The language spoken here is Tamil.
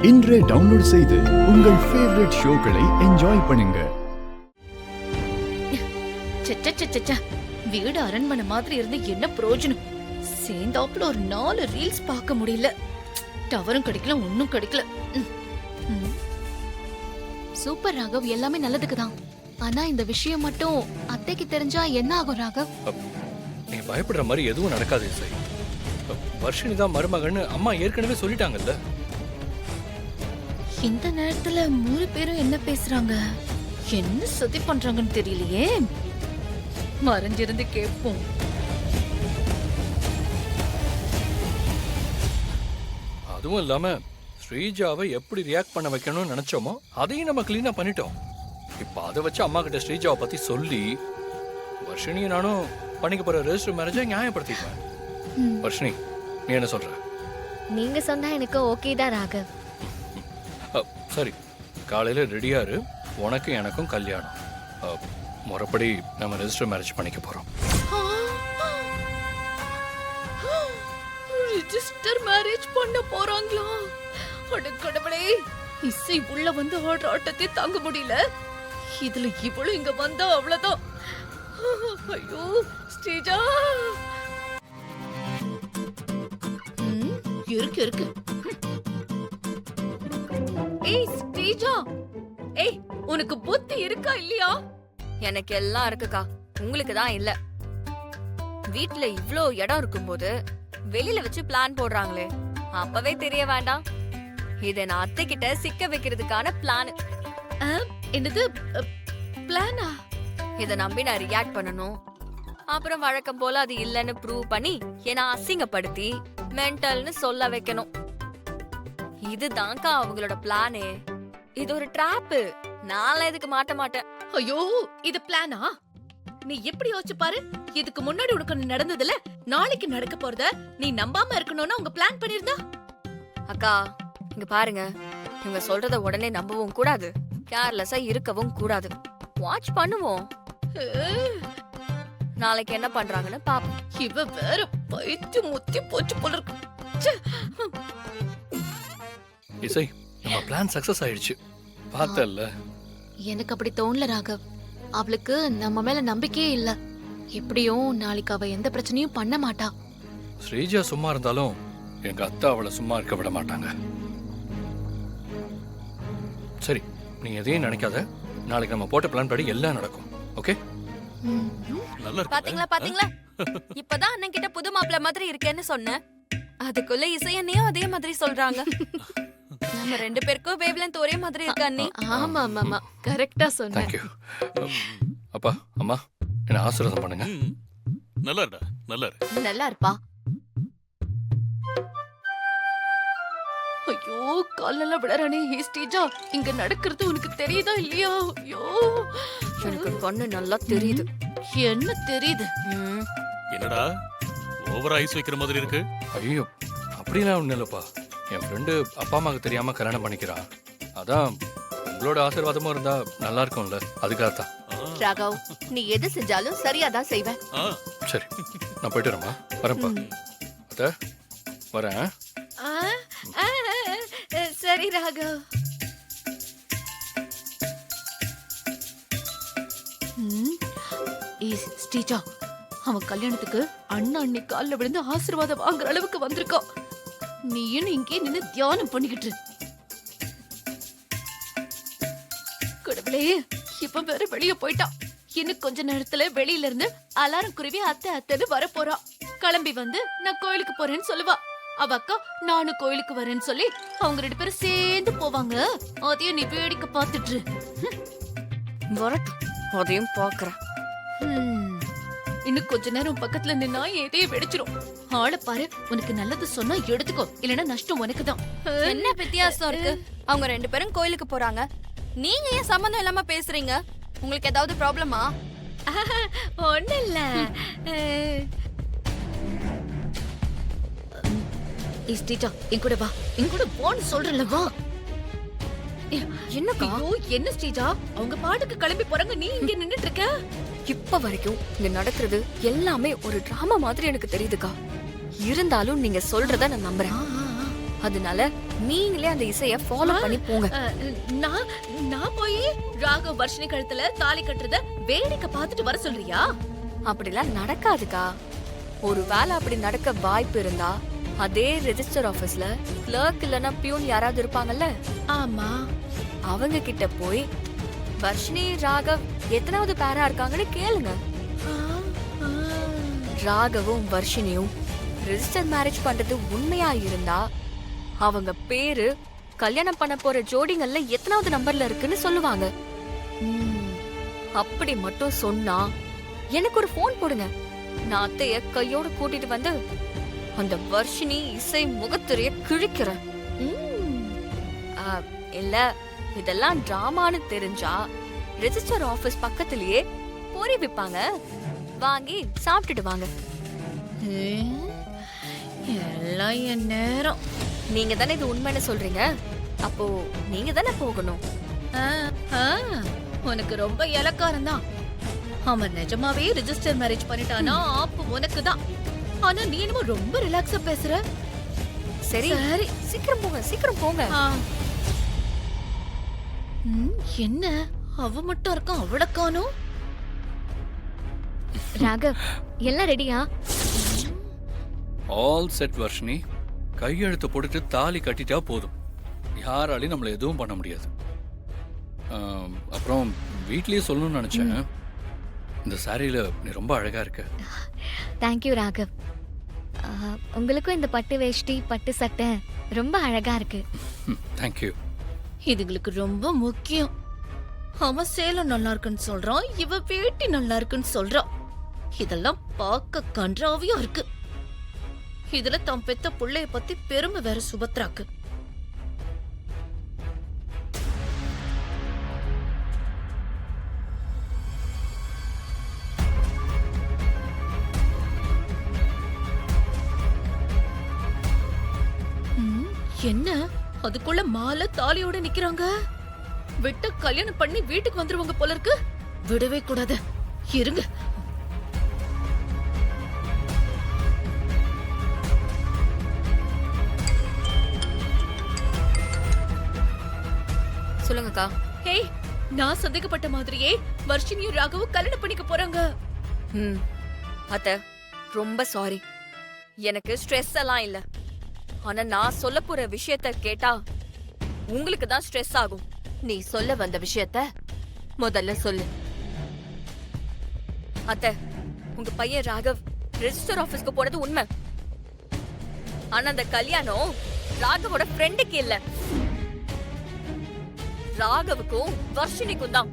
இன்றே டவுன்லோட் செய்து உங்கள் ஃபேவரட் ஷோக்களை என்ஜாய் பண்ணுங்க. வீடு அரண்மனை மாதிரி இருந்து என்ன பிரயோஜனம்? சேர்ந்தாப்புல ஒரு 4 ரீல்ஸ் பார்க்க முடியல. டவரும் கிடைக்கல, ஒன்னும் கிடைக்கல. சூப்பர் ராகவ், எல்லாமே நல்லதுக்கு தான். ஆனா இந்த விஷயம் மட்டும் அத்தைக்கு தெரிஞ்சா என்ன ஆகும் ராகவ்? நீ பயப்படுற மாதிரி எதுவும் நடக்காது இசை. வர்ஷினி தான் மருமகன்னு அம்மா ஏற்கனவே சொல்லிட்டாங்கல்ல. இந்த நேரத்துல 3 பேரும் என்ன பேசுறாங்க, என்ன சதி பண்றாங்கன்னு தெரியலையே. மறைஞ்சிருந்து கேட்போம். அதுவும் இல்லாம ஸ்ரீஜாவை எப்படி ரியாக்ட் பண்ண வைக்கணும்னு நினைச்சோமோ அதையும் நம்ம கிளீனா பண்ணிட்டோம். இப்ப அதை வச்சு அம்மா கிட்ட ஸ்ரீஜாவை பத்தி சொல்லி வர்ஷினியும் நானும் பண்ணிக்க போற ரெஜிஸ்டர் மேரேஜை நியாயப்படுத்திக்குவேன். வர்ஷினி, நீ என்ன சொல்ற? நீங்க சொன்னா எனக்கு ஓகே தான் ராகவ். சரி, காலையில ரெடியா இரு. உனக்கு எனக்கும் கல்யாணம். முறைப்படி நம்ம ரெஜிஸ்டர் மேரேஜ் பண்ணிக்க போறோம். ரெஜிஸ்டர் மேரேஜ் பண்ண போறாங்களா? கடவுளே, இசை உள்ள வந்து ஆடுற ஆட்டத்தை தாங்க முடியல. இதுல இவ்வளவு இங்க வந்தா அவ்வளவுதான். ஐயோ ஸ்ரீஜா, இருக்கு இருக்கு. ஏய் ஸ்ரீஜா, ஏய் உனக்கு புத்தி இருக்கா இல்லையா? எனக்கு எல்லாம் இருக்குக்கா, உங்களுக்கு தான் இல்ல. வீட்ல இவ்ளோ இடம் இருக்கும்போது வெளியில வச்சு பிளான் போடுறாங்களே, அப்பவே தெரிய வேண்டாம்? இத நான் அத்தை கிட்ட சிக்க வைக்கிறதுக்கான பிளான். என்னது பிளானா? இத நம்பி நான் ரியாக்ட் பண்ணணும். அப்புறம் வழக்கம் போல அது இல்லன்னு ப்ரூவ் பண்ணி என்ன அசிங்கப்படுத்தி மென்டல்னு சொல்ல வைக்கணும். இதுதான்க்கா அவங்களோட பிளானே. இது ஒரு டிராப். நான்லாம் இதுக்கு மாட்ட மாட்டேன். ஐயோ, இது பிளானா? நீ எப்படி யோசிச்சு பாரு. இதுக்கு முன்னாடி உனக்கு நடந்ததுல நாளைக்கு நடக்க போறத நீ நம்பாம இருக்கணும்னு உங்க பிளான் பண்ணிருந்தா? அக்கா இங்க பாருங்க, இவங்க சொல்றத உடனே நம்பவும் கூடாது, கேர்லெஸ்ஸா இருக்கவும் கூடாது. வாட்ச் பண்ணுவோம், நாளைக்கு என்ன பண்றாங்கன்னு பாப்போம். இவ வேற பைத்து முத்தி போச்சு போல இருக்கு. இசை, நம்ம பிளான் சக்சஸ் ஆயிடுச்சு. பார்த்தல்ல? எனக்கு அப்படி தோணல ராகவ். அவளுக்கு நம்ம மேல நம்பிக்கையே இல்ல. எப்படியும் நாளைக்கு அவ எந்த பிரச்சனையும் பண்ண மாட்டா. ஸ்ரீஜா சும்மா இருந்தாலும் எங்க அத்தை அவளை சும்மா இருக்க விட மாட்டாங்க. சரி, நீ எதையும் நினைக்காத. நாளைக்கு நம்ம போட்ட பிளான் படி எல்லாம் நடக்கும். ஓகே? பாத்தீங்களா பாத்தீங்களா, இப்பதான் அண்ணன் கிட்ட புது மாப்பிள்ள மாதிரி இருக்கேன்னு சொன்னேன். அதுக்குள்ள இசையன்னையும் அதே மாதிரி சொல்றாங்க. நம்ம 2 பேருக்கும் வேவ்லென்த் ஒரே மாதிரி இருக்கு அண்ணி. ஆமா ஆமா, கரெக்டா சொன்ன. Thank you. அப்பா அம்மா, என்ன ஆசீர்வாதம் பண்ணுங்க. நல்லா இருடா, நல்லா இரு. நல்லா இருப்பா. ஐயோ காலெல்லாம் விடறானே. ஸ்ரீஜா, இங்க நடக்கிறது உனக்கு தெரியுதா இல்லையா? ஐயோ, எனக்கு கண்ணு நல்லா தெரியுது. என்ன தெரியுது? என்னடா ஓவரா ஐஸ் வைக்கிற மாதிரி இருக்கு? ஐயோ, அப்படிலாம் ஒண்ணும் இல்லப்பா. என் ஃப்ரெண்டு அப்பா அம்மாவுக்கு தெரியாம கல்யாணம் பண்ணிக்கிறான். அதான் உங்களோட ஆசீர்வாதமும் இருந்தா நல்லா இருக்கும்ல, அதுக்காகத்தான். ராகவ், நீ எது செஞ்சாலும் சரியாதான் செய்வேன். சரி, நான் போயிட்டு வரேம்மா. வரேன்ப்பா. அத்தை வரேன். சரி ராகவ். ஸ்ரீஜா, அவன் கல்யாணத்துக்கு அண்ணா அண்ணி கால்ல விழுந்து ஆசீர்வாதம் வாங்குற அளவுக்கு வந்திருக்கான். நீயும் இங்கே நின்னு தியானம் பண்ணிக்கிட்டு. கடவுளே, இப்ப வேற வெளிய போயிட்டான். இன்னும் கொஞ்ச நேரத்துல வெளியில இருந்து அலாரம் குருவி அத்தை அத்தைன்னு வர போறா. கிளம்பி வந்து நான் கோயிலுக்கு போறேன்னு சொல்லுவா. அவ அக்கா நானும் கோயிலுக்கு வரேன்னு சொல்லி அவங்க 2 பேரும் சேர்ந்து போவாங்க. அதையும் நீ வேடிக்கை பார்த்துட்டு வரட்டும், அதையும் பாக்குறேன். இன்னும் கொஞ்ச நேரம் பக்கத்துல நின்னா எதையே வெடிச்சிரும். ஆளை பாரு, உனக்கு நல்லது சொன்னா எடுத்துக்கோ, இல்லன்னா நஷ்டம் உனக்கு தான். என்ன வித்தியாசம் இருக்கு? அவங்க 2 பேரும் கோயிலுக்கு போறாங்க, நீங்க ஏன் சம்பந்தம் இல்லாம பேசுறீங்க? உங்களுக்கு ஏதாவது ப்ராப்ளமா? ஒண்ணு இல்ல. ஸ்ரீஜா, என் கூட வா. என் கூட போன்னு சொல்றல, வா. என்னக்கா? என்ன ஸ்ரீஜா, அவங்க பாட்டுக்கு கிளம்பி போறாங்க, நீ இங்க நின்னுட்டு இருக்க. இப்ப வரைக்கும் இங்க நடக்கிறது எல்லாமே ஒரு டிராமா மாதிரி எனக்கு தெரியுதுக்கா. இருந்தாலும் நீங்க சொல்றத நான் நம்புறேன். அதனால நீங்களே அந்த இசைய ஃபாலோ பண்ணி போங்க. நான் நான் போய் ராகவ் வர்ஷினி கழுத்துல தாலி கட்டுறத வேடிக்கை பார்த்துட்டு வர சொல்றியா? அப்படிலாம் நடக்காதுக்கா. ஒருவேளை அப்படி நடக்க வாய்ப்பு இருந்தா அதே ரெஜிஸ்டர் ஆபீஸ்ல கிளர்க் இல்லனா பியூன் யாராவது இருப்பாங்கல்ல, ஆமா. அவங்க கிட்ட போய் வர்ஷினி ராகவ் எத்தனாவது பேரா இருக்காங்கன்னு கேளுங்க. ஆ, ஆ. ராகவும் வர்ஷினியும் ரெஜிஸ்டர் மேரேஜ் பண்றது உண்மையா இருந்தா அவங்க பேரு கல்யாணம் பண்ண போற ஜோடிங்கள்ல எத்தனாவது நம்பர்ல இருக்குன்னு சொல்லுவாங்க. அப்படி மட்டும் சொன்னா எனக்கு ஒரு போன் போடுங்க. நான் அத்தைய கையோட கூட்டிட்டு வந்து அந்த வர்ஷினி இசை முகத்திரைய கிழிக்கிறேன். இல்ல இதெல்லாம் டிராமான்னு தெரிஞ்சா ரெஜிஸ்டர் ஆபீஸ் பக்கத்திலேயே பொரி விப்பாங்க, வாங்கி சாப்பிட்டுட்டு வாங்க. எல்லாம் என் நேரம். நீங்க தானே இது உண்மைன்னு சொல்றீங்க, அப்போ நீங்க தானே போகணும். ஆ, ஆ, உனக்கு ரொம்ப இலக்காரம் தான். அவன் நிஜமாவே ரெஜிஸ்டர் மேரேஜ் பண்ணிட்டானா அப்ப உனக்கு தான். ஆனா நீ என்னமோ ரொம்ப ரிலாக்ஸா பேசுற. சரி சரி. சீக்கிரம் போங்க, சீக்கிரம் போங்க. ஆ. என்ன அவ மட்டும் இருக்கான், அவள காணோம். ராகவ் எல்லாம் ரெடியா? All set Varshini. கையெழுத்து போட்டுட்டு தாலி கட்டிட்டா போதும், யாராலையும் நம்மள எதுவும் பண்ண முடியாது. அப்புறம் வீட்லயே சொல்லணும்னு நினைச்சேன், இந்த சாரியில நீ ரொம்ப அழகா இருக்க. தேங்க்யூ ராகவ். உங்களுக்கும் இந்த பட்டு வேஷ்டி பட்டு சட்டை ரொம்ப அழகா இருக்கு. தேங்க்யூ. இதுங்களுக்கு ரொம்ப முக்கியம். அவன் சேலம் நல்லா இருக்குன்னு சொல்றான், இவ வேட்டி நல்லா இருக்குன்னு சொல்றான். இதெல்லாம் பார்க்க கன்றாவியா இருக்கு. இதுல தம் பெத்த புள்ளைய பத்தி பெருமை வேற சுபத்ராக்கு. என்ன அதுக்குள்ள மாலை தாலியோட நிக்கிறாங்க. விட்ட கல்யாணம் பண்ணி வீட்டுக்கு வந்துருவாங்க போல இருக்கு. விடவே கூடாது, இருங்க. சொல்லுங்கக்கா. ஹேய், நான் சந்தேகப்பட்ட மாதிரியே வர்ஷினியும் ராகவும் கல்யாணம் பண்ணிக்க போறாங்க. அத்த ரொம்ப சாரி, எனக்கு ஸ்ட்ரெஸ் எல்லாம் இல்ல. ஆனா நான் சொல்ல போற விஷயத்த கேட்டா உங்களுக்கு தான் ஸ்ட்ரெஸ் ஆகும். நீ சொல்ல வந்த விஷயத்த முதல்ல சொல்லு. அத்த, உங்க பையன் ராகவ் ரெஜிஸ்டர் ஆபீஸ்க்கு போனது உண்மை. ஆனா அந்த கல்யாணம் ராகவோட ஃப்ரெண்டுக்கு இல்ல, ராகவுக்கும் வர்ஷினிக்கும் தான்.